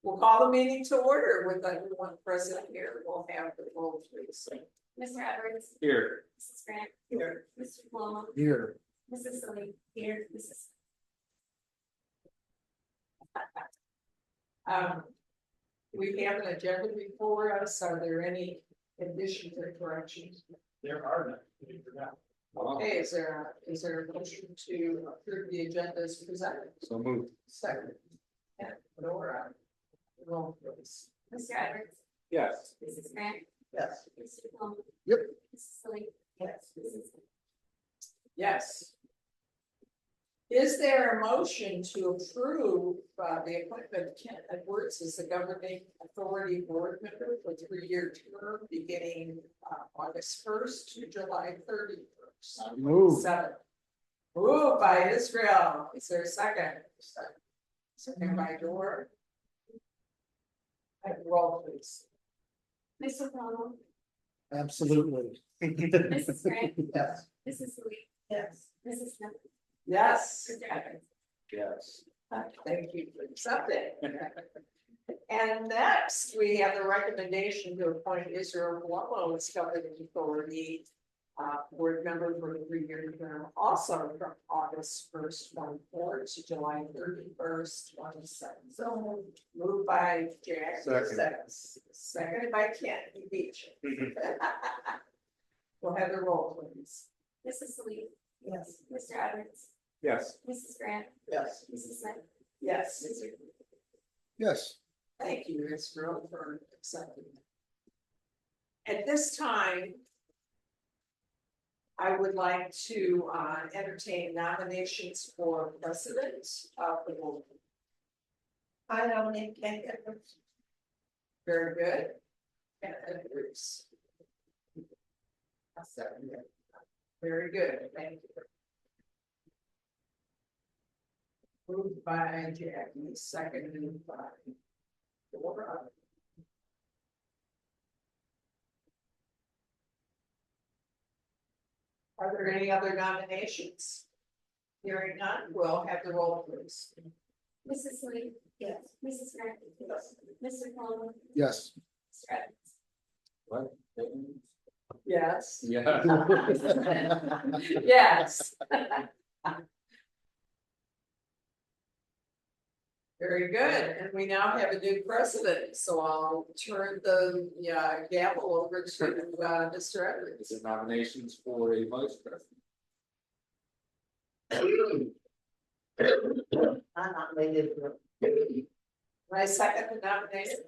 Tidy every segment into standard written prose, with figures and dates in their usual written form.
We'll call the meeting to order with everyone present here. We'll have the roll, please. Mr. Edwards. Here. Mrs. Grant. Here. Mr. Palmer. Here. Mrs. Silly. Here. Mrs. We have an agenda before us. Are there any additions or corrections? There are none. Okay, is there a motion to approve the agenda as presented? So moved. Second. And Laura, roll please. Mr. Edwards. Yes. Mrs. Grant. Yes. Mr. Palmer. Yep. Mrs. Silly. Yes. Mrs. Yes. Is there a motion to approve the appointment of Kent Edwards as the governing authority board member for 3-year term beginning August 1st to July 31st? Move. Moved by Israel. Is there a second? Second by Dora. Roll please. Mr. Palmer. Absolutely. Mrs. Grant. Yes. Mrs. Silly. Yes. Mrs. Smith. Yes. Mr. Edwards. Yes. Thank you for accepting. And next, we have the recommendation to appoint Israel Palumbo as governing authority board member for a 3-year term, also from August 1st, 24 to July 31st, 27. So moved by Jack. Second. Seconded by Ken. He beat you. We'll have the roll, please. Mrs. Silly. Yes. Mr. Edwards. Yes. Mrs. Grant. Yes. Mrs. Smith. Yes. Mr. Yes. Thank you, Israel, for accepting. At this time, I would like to entertain nominations for president of the board. I nominate Ken Edwards. Very good. Ken Edwards. I'll second it. Very good, thank you. Moved by Jackie, seconded by Dora. Are there any other nominations? Hearing none, we'll have the roll, please. Mrs. Silly. Yes. Mrs. Grant. Yes. Mr. Palmer. Yes. Mr. Edwards. What? Yes. Yeah. Yes. Very good, and we now have a new president, so I'll turn the gavel over to Mr. Is Edwards. there nominations for a vice president? I nominated. I second the nomination.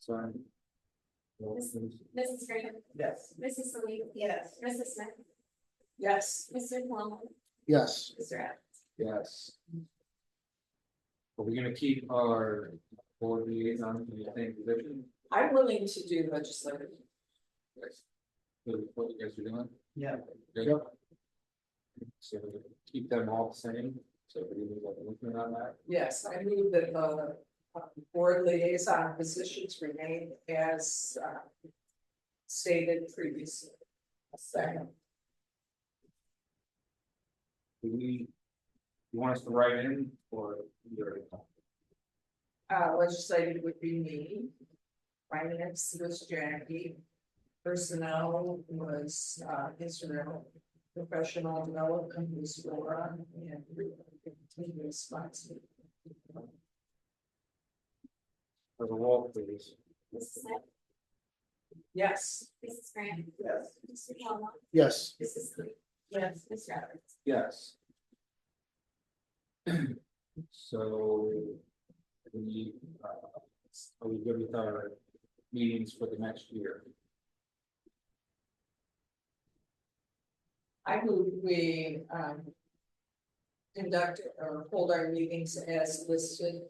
Sorry. Mrs. Grant. Yes. Mrs. Silly. Yes. Mrs. Smith. Yes. Mr. Palmer. Yes. Mr. Edwards. Yes. Are we gonna keep our board liaison in the same position? I'm willing to do legislative. Yes. What you guys are doing? Yeah. Good. So keep them all the same, so we need a movement on that. Yes, I move that the board liaison positions remain as stated previously. A second. Do you want us to write in or you already know? Legislative would be me. Finance was Jackie. Personnel was Israel. Professional development was Laura, and continuous responsibility. For the roll, please. Mrs. Smith. Yes. Mrs. Grant. Yes. Mr. Palmer. Yes. Mrs. Silly. Yes. Mr. Edwards. Yes. So. We are we good with our meetings for the next year? I move we conduct or hold our meetings as listed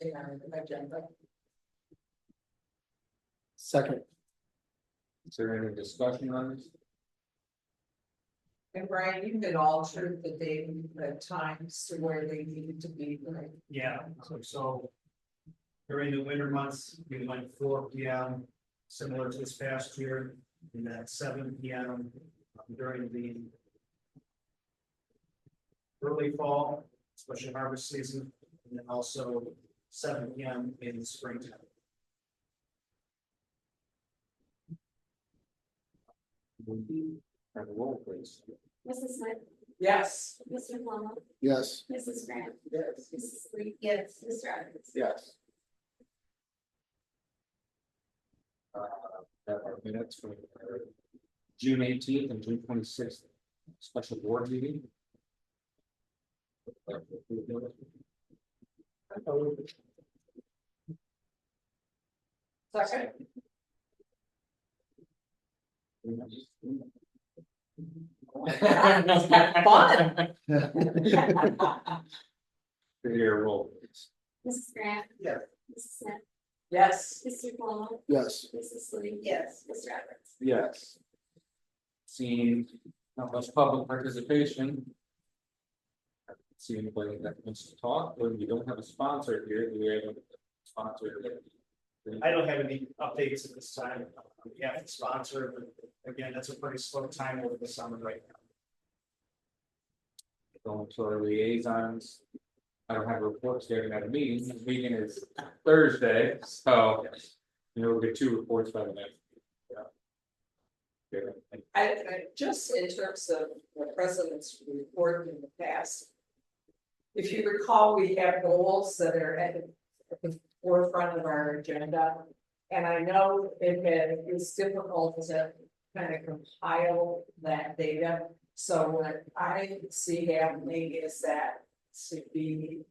in our agenda. Second. Is there any discussion on this? And Brian, you could alter the date and the times to where they needed to be, right? Yeah, so during the winter months, we went 4 p.m. similar to this past year, and then 7 p.m. during the early fall, especially harvest season, and then also 7 p.m. in the springtime. Have a roll, please. Mrs. Smith, Yes. Mr. Palmer, Yes. Mrs. Grant, Yes. Mrs. Lee. Yes. Mr. Evans. Yes. That are minutes for June 18th and June 26th, special board meeting. Second. Fun. Your roll, please. Mrs. Grant. Yes. Mrs. Smith, Yes. Mr. Palmer, Yes. Mrs. Lee. Yes. Mr. Evans. Yes. Seeing not much public participation. I don't see anybody that wants to talk, or we don't have a sponsor here, do we have a sponsor? I don't have any updates at this time. We have to sponsor, but again, that's a pretty slow time over the summer right now. Going to our liaisons. I don't have reports yet at a meeting, this meeting is Thursday, so. You know, we'll get 2 reports by the next. Yeah. I just in terms of the president's report in the past. If you recall, we have goals that are at the forefront of our agenda. And I know it's difficult to kind of compile that data. So what I see happening is that to be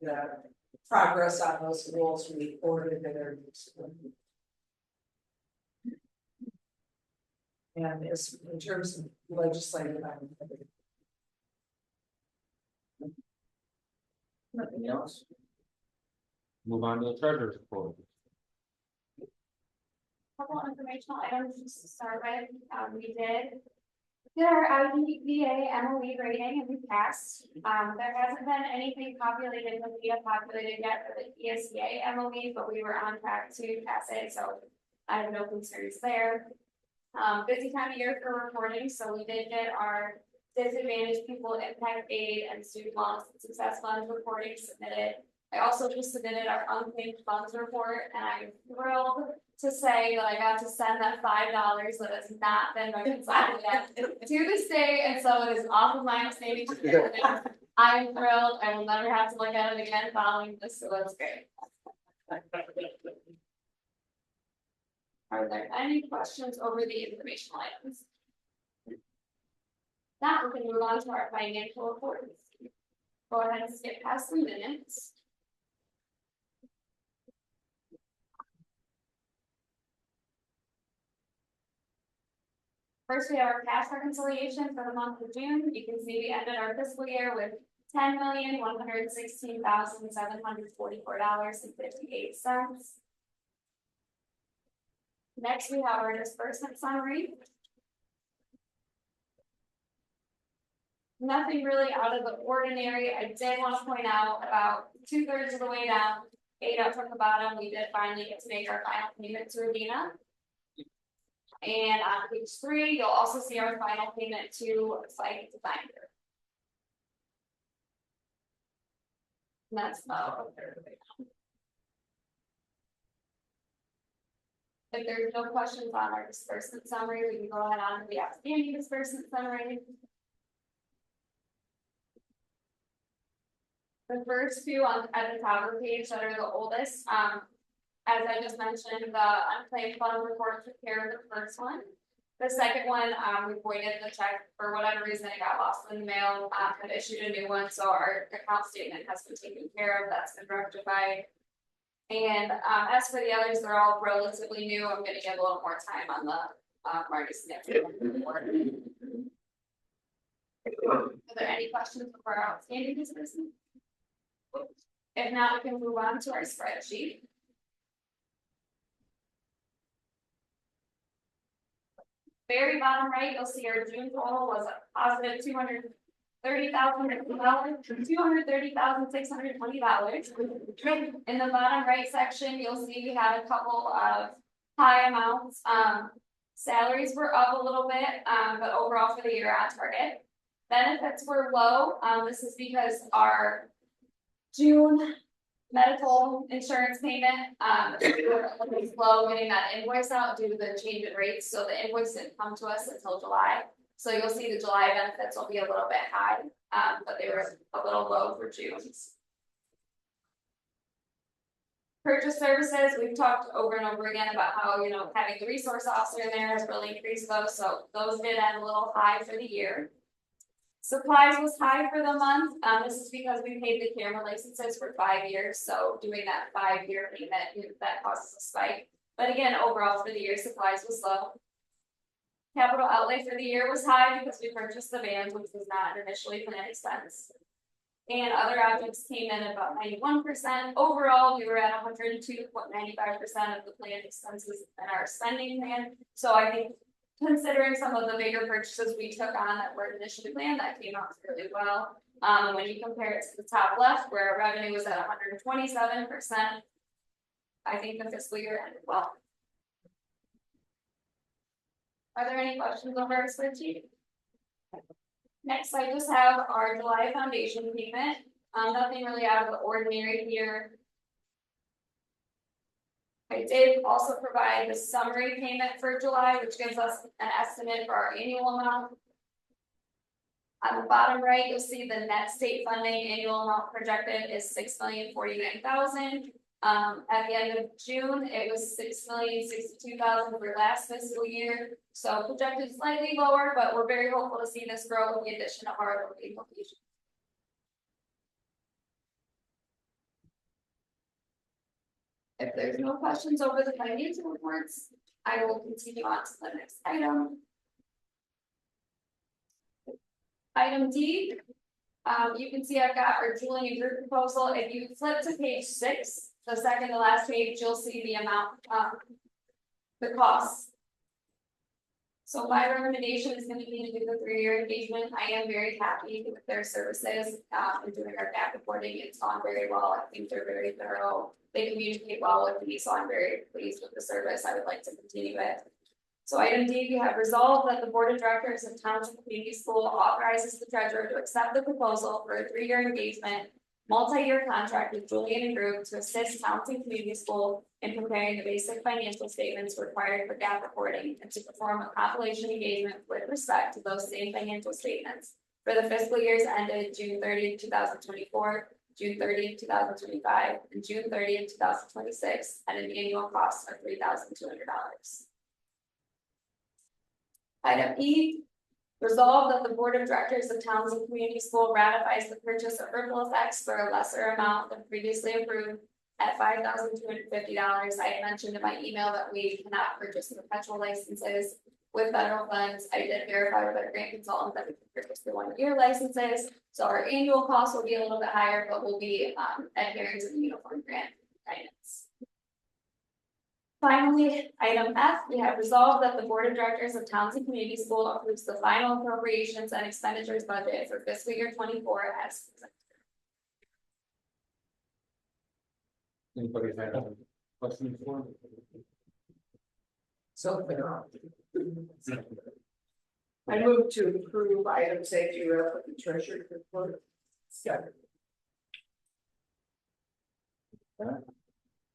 the progress on those goals reported that are. And as in terms of legislative. Nothing else? Move on to the treasurer's report. Couple informational items just to start with, we did our IDVA MOE rating and we passed. There hasn't been anything populated with the populated yet for the ESEA MOE, but we were on track to pass it, so I have no concerns there. Busy time of year for reporting, so we did get our disadvantaged people impact aid and student loss and success funds reporting submitted. I also just submitted our unclaimed funds report, and I'm thrilled to say that I got to send that $5 that has not been reconciled yet to the state, and so it is off of my outstanding. I'm thrilled. I will never have to look at it again following this, so that's great. Are there any questions over the informational items? Now we can move on to our financial reports. Go ahead and skip past the minutes. First, we have our cash reconciliation for the month of June. You can see we ended our fiscal year with $10,116,744.58. Next, we have our disbursement summary. Nothing really out of the ordinary. I did want to point out about 2/3 of the way down, 8 up from the bottom, we did finally get to make our final payment to Adina. And on page 3, you'll also see our final payment to Site Design Group. And that's about everything. If there's no questions on our disbursement summary, we can go ahead on to the outstanding disbursement summary. The first two at the top of the page that are the oldest, as I just mentioned, the unclaimed fund report took care of the first one. The second one, we voided the check for whatever reason, it got lost in the mail, and issued a new one, so our account statement has been taken care of, that's been rectified. And as for the others, they're all relatively new. I'm gonna get a little more time on the Marty's next report. Are there any questions before our outstanding disbursement? If not, we can move on to our spreadsheet. very bottom right, you'll see our June total was a positive $230,000, $230,620. In the bottom right section, you'll see we had a couple of high amounts. Salaries were up a little bit, but overall for the year on target. Benefits were low. This is because our June medical insurance payment, was low getting that invoice out due to the change in rates, so the invoice didn't come to us until July. So you'll see the July benefits will be a little bit high, but they were a little low for June's. Purchase services, we've talked over and over again about how, having the resource officer in there has really increased those, so those did end a little high for the year. Supplies was high for the month, this is because we paid the camera licenses for 5 years, so doing that 5-year payment, that causes a spike. But again, overall for the year, supplies was low. Capital outlay for the year was high because we purchased the vans, which was not initially planned expense. And other objects came in at about 91%. Overall, we were at 102.95% of the planned expenses in our spending plan. So I think considering some of the bigger purchases we took on that were initially planned, that came out really well. When you compare it to the top left, where our revenue was at 127%, I think the fiscal year ended well. Are there any questions over our spreadsheet? Next, I just have our July foundation payment. Nothing really out of the ordinary here. I did also provide the summary payment for July, which gives us an estimate for our annual amount. On the bottom right, you'll see the net state funding annual amount projected is $6,049,000. At the end of June, it was $6,062,000 for last fiscal year. So projected slightly lower, but we're very hopeful to see this grow with the addition of our location. If there's no questions over the financial reports, I will continue on to the next item. Item D, you can see I've got our Julian Group proposal. If you flip to page 6, the second to last page, you'll see the amount, the costs. So my recommendation is going to be to do the 3-year engagement. I am very happy with their services and doing our gap reporting. It's gone very well. I think they're very thorough. They communicate well with me, so I'm very pleased with the service. I would like to continue it. So item D, we have resolved that the Board of Directors of Townsend Community School authorizes the treasurer to accept the proposal for a 3-year engagement, multi-year contract with Julian and Group to assist Townsend Community School in preparing the basic financial statements required for GAAP reporting and to perform a compilation engagement with respect to those same financial statements for the fiscal years ended June 30, 2024, June 30, 2025, and June 30, 2026 at an annual cost of $3,200. Item E, resolved that the Board of Directors of Townsend Community School ratifies the purchase of Ripple Effects for a lesser amount than previously approved at $5,250. I had mentioned in my email that we cannot purchase perpetual licenses with federal funds. I did verify with our grant consultant that we can purchase the 1-year licenses. So our annual cost will be a little bit higher, but we'll be adhering to the uniform grant guidance. Finally, item F, we have resolved that the Board of Directors of Townsend Community School approves the final appropriations and expenditures budget for fiscal year 24 as presented. Anybody have a question for me? So fair. I move to approve item safety rep with the treasurer report. Second.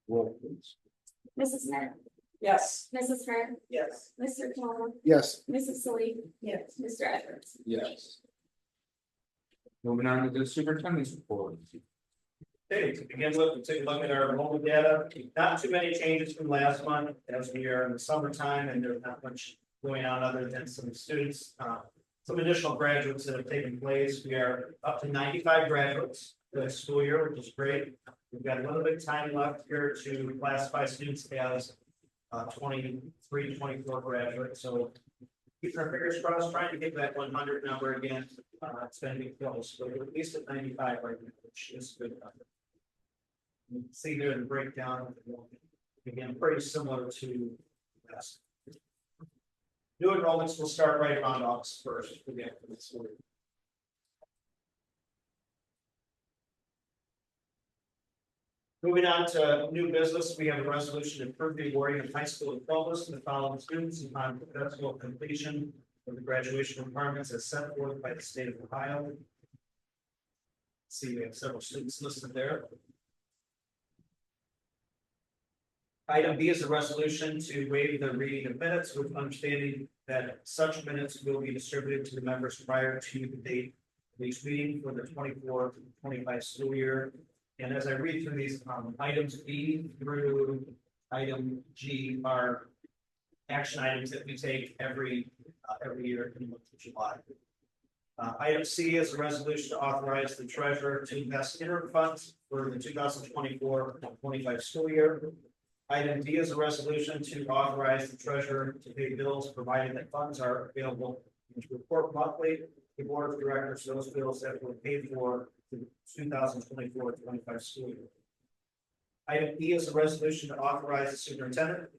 Roll please. Mrs. Smith, Yes. Mrs. Hearn, Yes. Mr. Tillman, Yes. Mrs. Sully, Yes. Mr. Edwards. Yes. Moving on to the superintendent's report. Okay, to begin with, we'll take a look at our enrollment data. Not too many changes from last month, as we are in the summertime and there's not much going on other than some students. Some additional graduates that have taken place. We are up to 95 graduates this school year, which is great. We've got a little bit of time left here to classify students as 23, 24 graduates. So keep our fingers crossed, trying to get that 100 number again. It's been big close, but we're at least at 95 right now, which is good. You can see there the breakdown. Again, pretty similar to last. New enrollments will start right around August 1st for the academic school year. Moving on to new business, we have a resolution to approve the awarding of high school diplomas to the following students upon successful completion of the graduation requirements as set forth by the state of Ohio. See, we have several students listed there. Item B is a resolution to waive the reading of minutes with understanding that such minutes will be distributed to the members prior to the date of each meeting for the 24-25 school year. And as I read through these, items B through item G are action items that we take every year in the month of July. Item C is a resolution to authorize the treasurer to invest interim funds for the 2024-25 school year. Item D is a resolution to authorize the treasurer to pay bills provided that funds are available and to report monthly to the board of directors those bills that were paid for the 2024-25 school year. Item E is a resolution to authorize the superintendent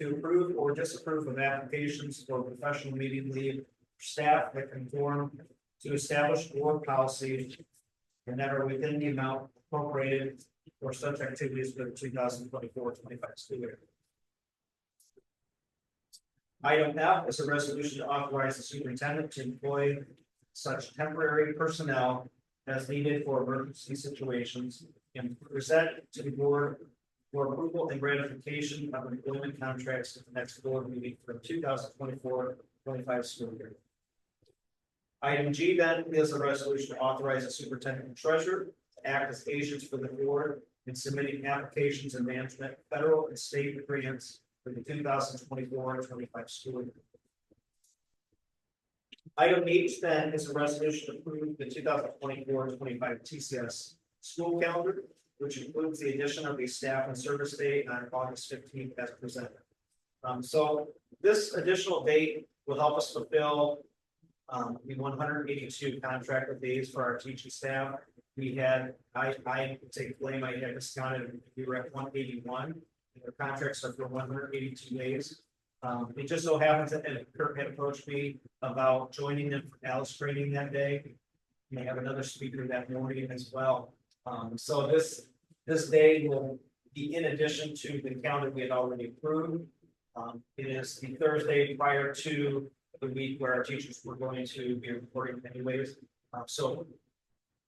to approve or disapprove of applications for professional meeting leave for staff that conform to established board policies and that are within the amount appropriated for such activities for the 2024-25 school year. Item F is a resolution to authorize the superintendent to employ such temporary personnel as needed for emergency situations and present to the board for approval and ratification of employment contracts at the next board meeting for the 2024-25 school year. Item G then is a resolution to authorize the superintendent and treasurer to act as agents for the board in submitting applications and management federal and state grants for the 2024-25 school year. Item H then is a resolution to approve the 2024-25 TCS school calendar, which includes the addition of a staff and service day on August 15th as presented. So this additional date will help us fulfill the 182 contracted days for our teaching staff. We had, I take blame, I had discounted, we were at 181, and the contracts are for 182 days. It just so happens that Kirk had approached me about joining them for Alice training that day. We have another speaker that morning as well. So this day will be in addition to the calendar we had already approved. It is the Thursday prior to the week where our teachers were going to be reporting anyways. So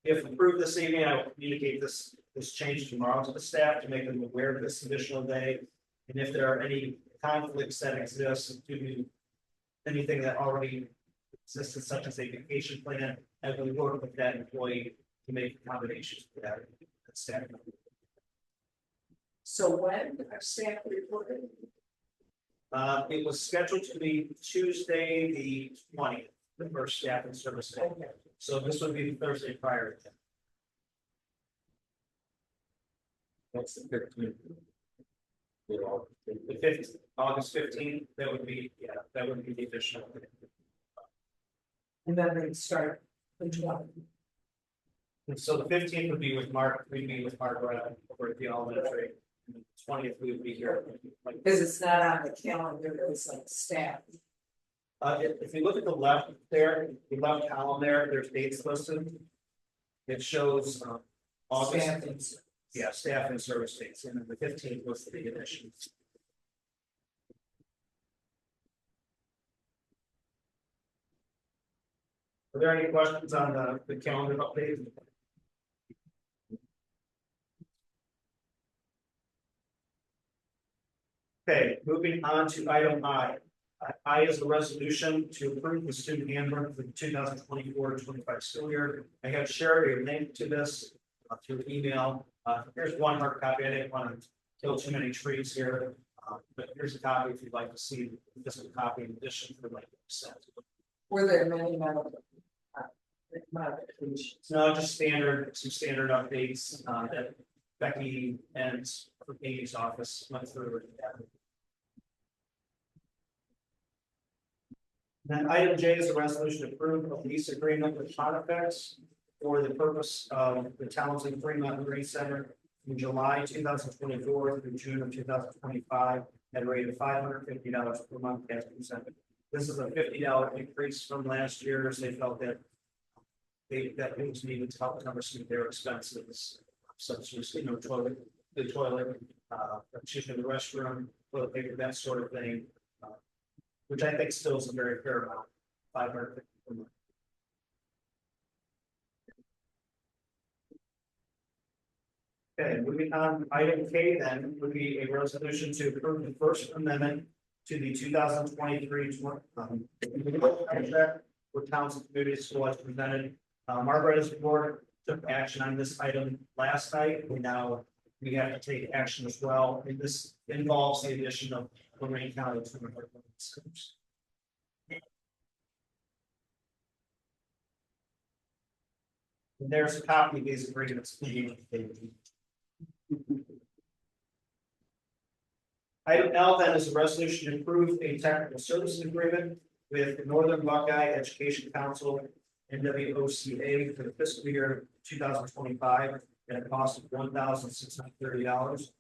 if approved this evening, I will communicate this change tomorrow to the staff to make them aware of this additional day. And if there are any conflicts that exist due to anything that already existed, such as a vacation plan, I will work with that employee to make accommodations for that staff. So when our staff reported? It was scheduled to be Tuesday, the 20th, the first staff and service day. So this would be the Thursday prior to that. That's the 15th. The 5th, August 15th, that would be, yeah, that would be the additional. And then they start the 12th. And so the 15th would be with Mark, we'd be with Margaret over at the elementary. And the 20th, we would be here. Because it's not on the calendar, it's like staff. If you look at the left there, the left column there, there's dates listed. It shows August. Staff and service. Yeah, staff and service dates, and then the 15th was the addition. Are there any questions on the calendar update? Okay, moving on to item I. I is a resolution to approve the student handbook for the 2024-25 school year. I have shared a link to this through email. Here's one hard copy. I didn't want to kill too many trees here, but here's a copy if you'd like to see this is a copy in addition to the link sent. Were there many modifications? No, just some standard updates that Becky and Amy's office went through. Then item J is a resolution to approve a lease agreement with Pontifex for the purpose of the Townsend Fremont Marine Center from July 2024 through June of 2025 at a rate of $550 per month as presented. This is a $50 increase from last year, as they felt that that it was needed to help cover some of their expenses, such as, the toilet, the restroom, toilet paper, that sort of thing. Which I think still is a very fair amount, $550 per month. Okay, moving on, item K then would be a resolution to approve the First Amendment to the 2023 contract with Townsend Community School as presented. Margaret's board took action on this item last night, and now we have to take action as well, and this involves the addition of Lorraine County to the schools. And there's a copy of these agreements. Item L then is a resolution to approve a technical services agreement with Northern Buckeye Education Council and WOCA for the fiscal year 2025 at a cost of $1,630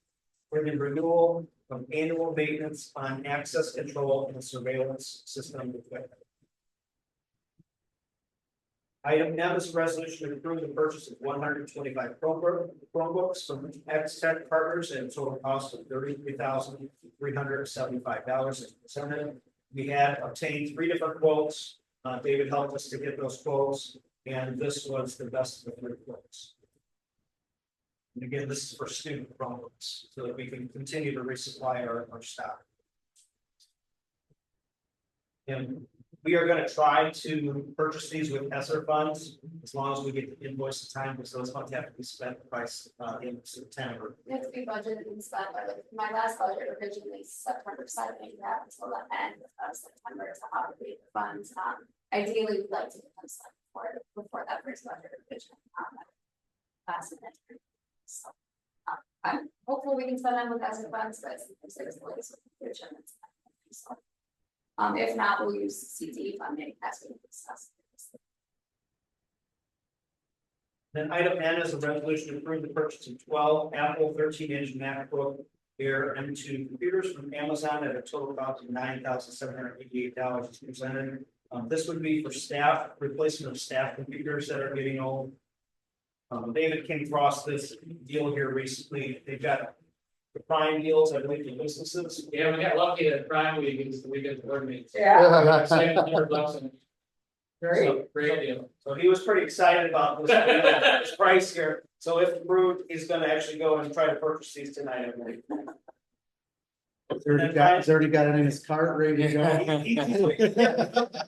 for the renewal of annual maintenance on access control and surveillance system equipment. Item M is a resolution to approve the purchase of 125 Chromebooks from X Tech Partners at a total cost of $33,375 as presented. We had obtained 3 different quotes. David helped us to get those quotes, and this was the best of the 3 quotes. And again, this is for student Chromebooks, so that we can continue to resupply our stock. And we are going to try to purchase these with ESSER funds as long as we get the invoice in time, because those funds have to be spent by in September. It's to be budgeted and spent, but my last budget originally September 7th, you have until the end of September to allocate the funds. Ideally, we'd like to get them spent before that first budget revision. Last minute. So, I'm hopeful we can spend them with ESSER funds, but sometimes there's delays with the revision. So, if not, we'll use CD funding as we discussed. Then item N is a resolution to approve the purchase of 12 Apple 13-inch MacBook Air M2 computers from Amazon at a total cost of $9,788 as presented. This would be for staff, replacement of staff computers that are getting old. David came across this deal here recently. They've got the Prime deals, I believe, for businesses. Yeah, we got lucky that Prime Week is the weekend board meeting. Yeah. $700. Great. Great deal. So he was pretty excited about this price here. So if approved, he's going to actually go and try to purchase these tonight, I believe. He's already got it in his cart ready to go.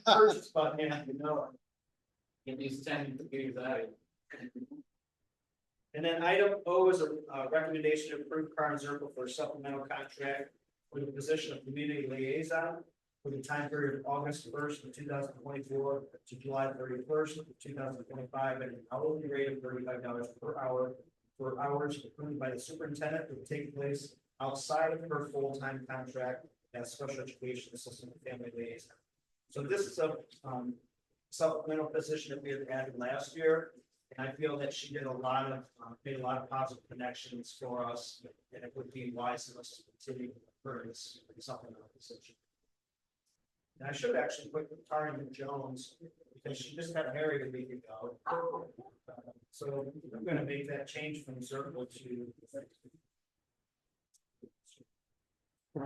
Purchase button, yeah, Get these 10 computers out. And then item O is a recommendation to approve Carmen Zirkle for a supplemental contract for the position of community liaison for the time period of August 1st of 2024 to July 31st of 2025 at an hourly rate of $35 per hour for hours approved by the superintendent that will take place outside of her full-time contract as special education assistant and family liaison. So this is a supplemental position that we had added last year. And I feel that she did made a lot of positive connections for us, and it would be wise of us to continue for this supplemental position. And I should actually put Taryn Jones, because she just got married a week ago. So I'm going to make that change from Zirkle to. I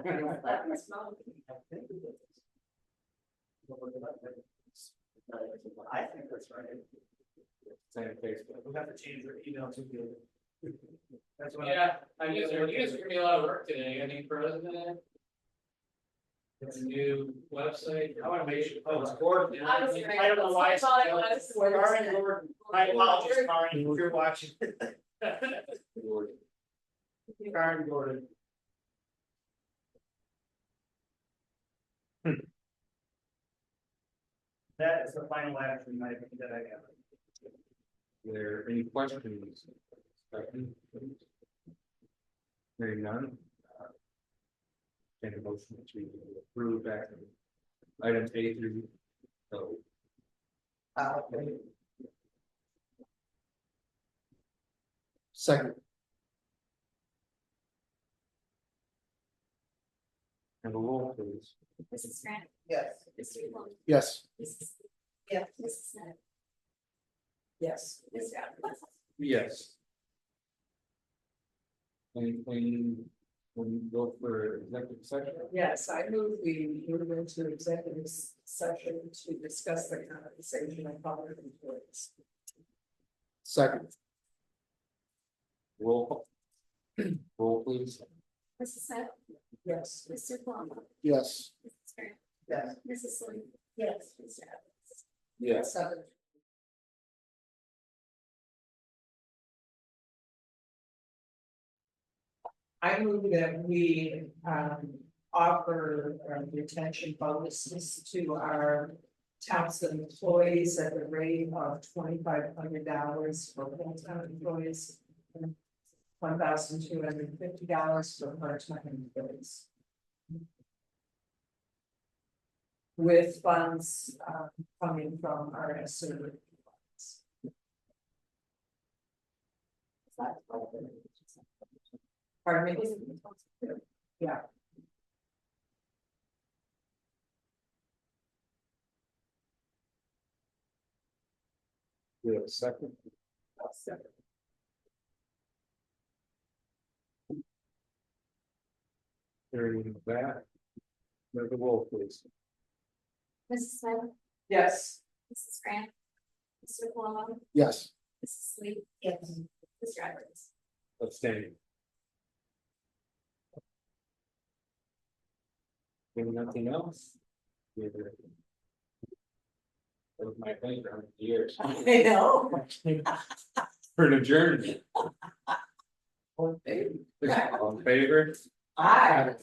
think that's right. Same Facebook. We'll have to change your email to the. That's what. Yeah, I guess you guys giving me a lot of work today. I mean, president. It's a new website. I want to make sure. Oh, it's Gordon. I was I don't know why. thought it was. Karen, Gordon. My apologies, Karen, if you're watching. Karen Gordon. That is the final action item that I have. Are there any questions? Hearing none. Take a motion to approve back items A through O. Second. And a roll, please. Mrs. Grant, Yes. Mr. Long, Yes. Mrs. Yes. Mrs. Smith, Yes. Mr. Evans. Yes. Anything, when you go for executive session? Yes, I move we move into executive session to discuss the compensation of public employees. Second. Roll call. Roll please. Mrs. Smith, Yes. Mr. Long, Yes. Mrs. Grant, Yes. Mrs. Lee. Yes. Mr. Evans. Yes. 7. I move that we offer retention bonuses to our Townsend employees at the rate of $2,500 for full-time employees. and $1,250 for part-time employees. With funds coming from our SR funds. Pardon me? Yeah. We have a second. Hearing that. Move the roll please. Mrs. Smith, Yes. Mrs. Grant, Mr. Long, Yes. Mrs. Lee. Yes. Mr. Evans. Abstaining. Doing nothing else? Yeah. That was my finger on the years. I know. For an adjournment. Oh, baby. All in favor? Aye.